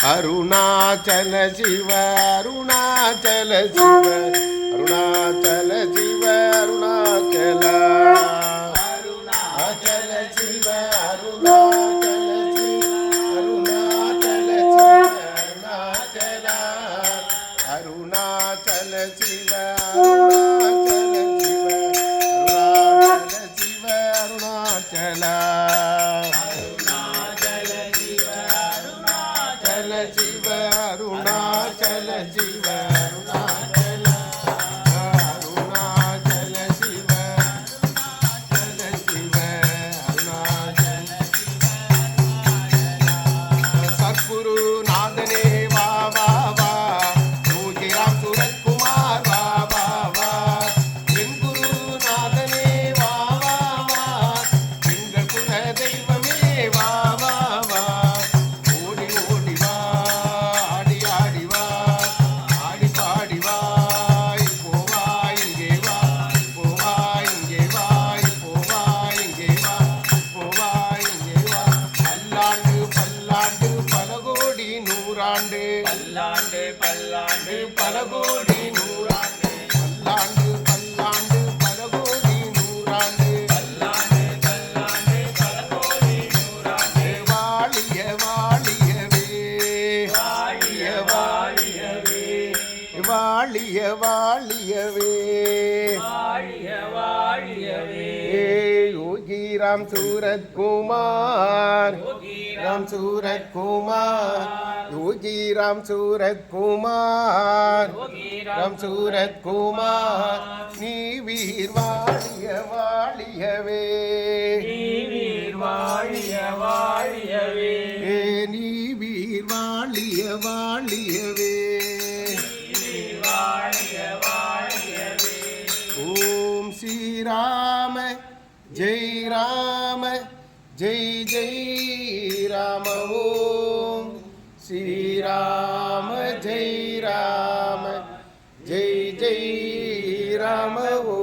அருணாச்சல சிவ அருணாச்சல சிவ அருணாச்சல சிவ அருணாச்சல அருணாச்சல சிவ அருணாச்சல சிவ அருணாச்சல சிவ அருணாச்சல அருணாச்சல சிவ அருணாச்சல சிவ அருணாச்சல சிவ அருணாச்சல சிவ அருணாச்சல அருணாச்சல சிவ அருணாச்சல சிவ அருணாச்சல சத்குரு நாதனே வா வா வா யோகிராம் சுரத்குமார் வா வா வா என் குரு நாதனே வா வா வா எங்கள் குல தெய்வமே வா வா வா பல்லாண்டு பல்லாண்டு பல கோடி நூறாண்டு பல்லாண்டு பல்லாண்டு பல கோடி நூறாண்டு பல்லாண்டு பல்லாண்டு பல கோடி நூறாண்டு வாழிய வாழியவே வாழிய வாழியவே வாழிய வாழியவே வாழிய வாழியவே யோகிராம் சூரத்குமார் யோகிராம் சூரத்குமார் யோகிராம் சூரத்குமார் யோகிராம் சூரத்குமார் நீ வீர் வாழிய வாழியவே நீ வீர் வாழிய வாழியவே நீ வீர் வாழிய வாழியவே வாழிய வாழியவே ஓம் ஸ்ரீராம ஜெய் ராம ஜெய் ஜெய் ராம ஓம் श्री राम जय जय राम ओ